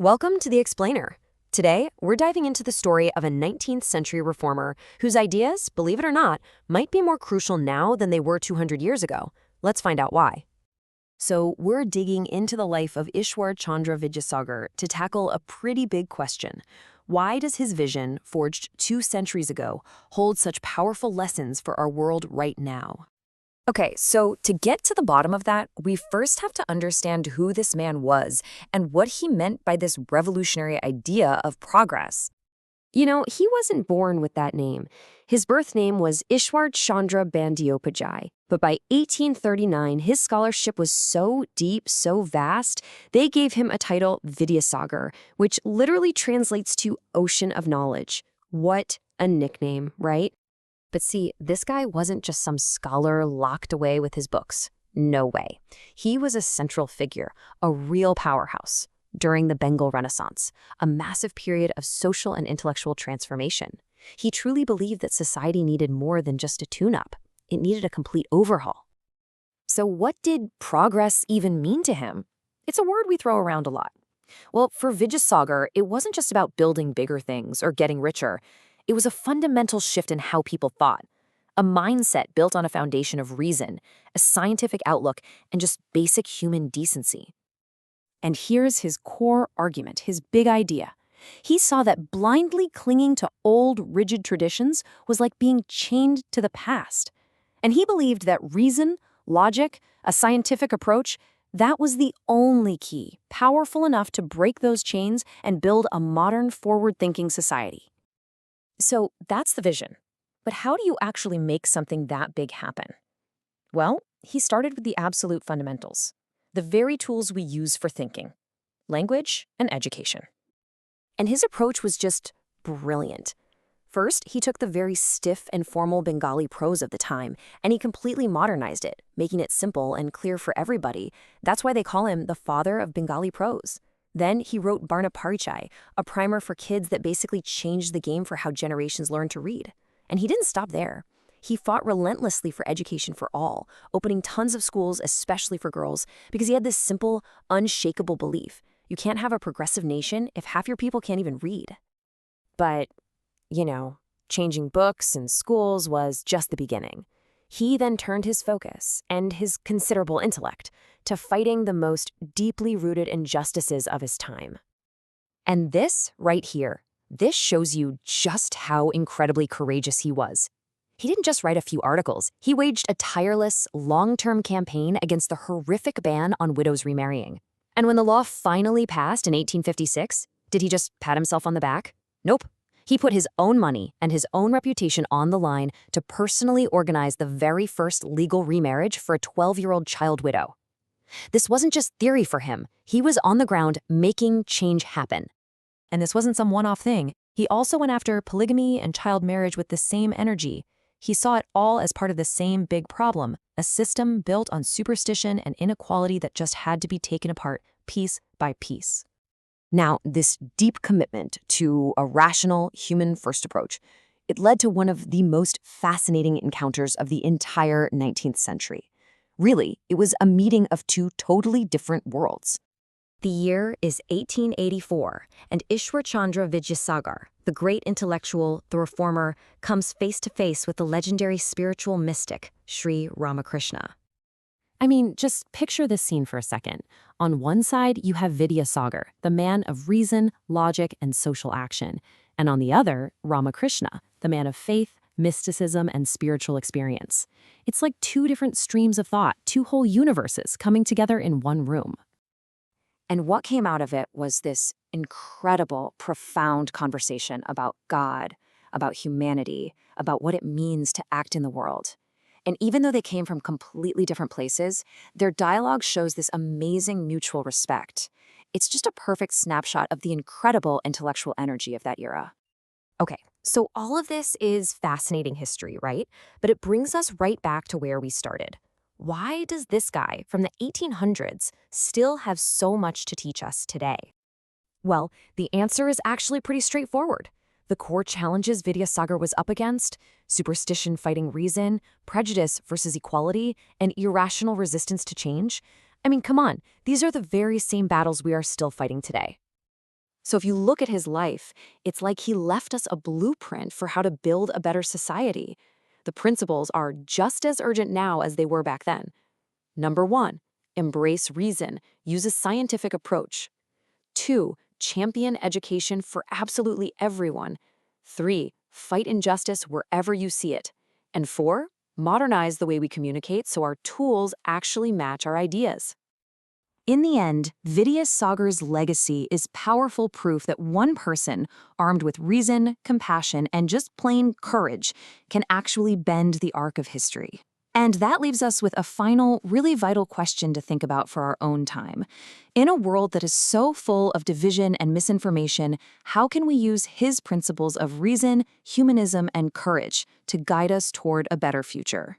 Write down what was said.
Welcome to The Explainer. Today, we're diving into the story of a 19th-century reformer whose ideas, believe it or not, might be more crucial now than they were 200 years ago. Let's find out why. So, we're digging into the life of Ishwar Chandra Vidyasagar to tackle a pretty big question. Why does his vision, forged 2 centuries ago, hold such powerful lessons for our world right now? Okay, so to get to the bottom of that, we first have to understand who this man was and what he meant by this revolutionary idea of progress. He wasn't born with that name. His birth name was Ishwar Chandra Vidyasagar, but by 1839, his scholarship was so deep, so vast, they gave him a title Vidyasagar, which literally translates to ocean of knowledge. What a nickname, right? But see, this guy wasn't just some scholar locked away with his books. No way. He was a central figure, a real powerhouse, during the Bengal Renaissance, a massive period of social and intellectual transformation. He truly believed that society needed more than just a tune-up. It needed a complete overhaul. So what did progress even mean to him? It's a word we throw around a lot. Well, for Vidyasagar, it wasn't just about building bigger things or getting richer. It was a fundamental shift in how people thought, a mindset built on a foundation of reason, a scientific outlook, and just basic human decency. And here's his core argument, his big idea. He saw that blindly clinging to old, rigid traditions was like being chained to the past. And he believed that reason, logic, a scientific approach, that was the only key, powerful enough to break those chains and build a modern, forward-thinking society. So that's the vision. But how do you actually make something that big happen? Well, he started with the absolute fundamentals, the very tools we use for thinking, language and education. And his approach was just brilliant. First, he took the very stiff and formal Bengali prose of the time, and he completely modernized it, making it simple and clear for everybody. That's why they call him the father of Bengali prose. Then he wrote Bornoporichoy, a primer for kids that basically changed the game for how generations learn to read. And he didn't stop there. He fought relentlessly for education for all, opening tons of schools, especially for girls, because he had this simple, unshakable belief. You can't have a progressive nation if half your people can't even read. But, changing books and schools was just the beginning. He then turned his focus and his considerable intellect to fighting the most deeply rooted injustices of his time. And this right here, this shows you just how incredibly courageous he was. He didn't just write a few articles. He waged a tireless, long-term campaign against the horrific ban on widows remarrying. And when the law finally passed in 1856, did he just pat himself on the back? Nope. He put his own money and his own reputation on the line to personally organize the very first legal remarriage for a 12-year-old child widow. This wasn't just theory for him. He was on the ground making change happen. And this wasn't some one-off thing. He also went after polygamy and child marriage with the same energy. He saw it all as part of the same big problem, a system built on superstition and inequality that just had to be taken apart piece by piece. Now, this deep commitment to a rational, human-first approach, it led to one of the most fascinating encounters of the entire 19th century. Really, it was a meeting of two totally different worlds. The year is 1884, and Ishwar Chandra Vidyasagar, the great intellectual, the reformer, comes face-to-face with the legendary spiritual mystic, Sri Ramakrishna. I mean, just picture this scene for a second. On one side, you have Vidyasagar, the man of reason, logic, and social action. And on the other, Ramakrishna, the man of faith, mysticism, and spiritual experience. It's like two different streams of thought, two whole universes coming together in one room. And what came out of it was this incredible, profound conversation about God, about humanity, about what it means to act in the world. And even though they came from completely different places, their dialogue shows this amazing mutual respect. It's just a perfect snapshot of the incredible intellectual energy of that era. Okay, so all of this is fascinating history, right? But it brings us right back to where we started. Why does this guy from the 1800s still have so much to teach us today? Well, the answer is actually pretty straightforward. The core challenges Vidyasagar was up against, superstition fighting reason, prejudice versus equality, and irrational resistance to change. I mean, come on, these are the very same battles we are still fighting today. So if you look at his life, it's like he left us a blueprint for how to build a better society. The principles are just as urgent now as they were back then. Number 1, embrace reason, use a scientific approach. 2, champion education for absolutely everyone. 3, fight injustice wherever you see it. And 4, modernize the way we communicate so our tools actually match our ideas. In the end, Vidyasagar's legacy is powerful proof that one person, armed with reason, compassion, and just plain courage, can actually bend the arc of history. And that leaves us with a final, really vital question to think about for our own time. In a world that is so full of division and misinformation, how can we use his principles of reason, humanism, and courage to guide us toward a better future?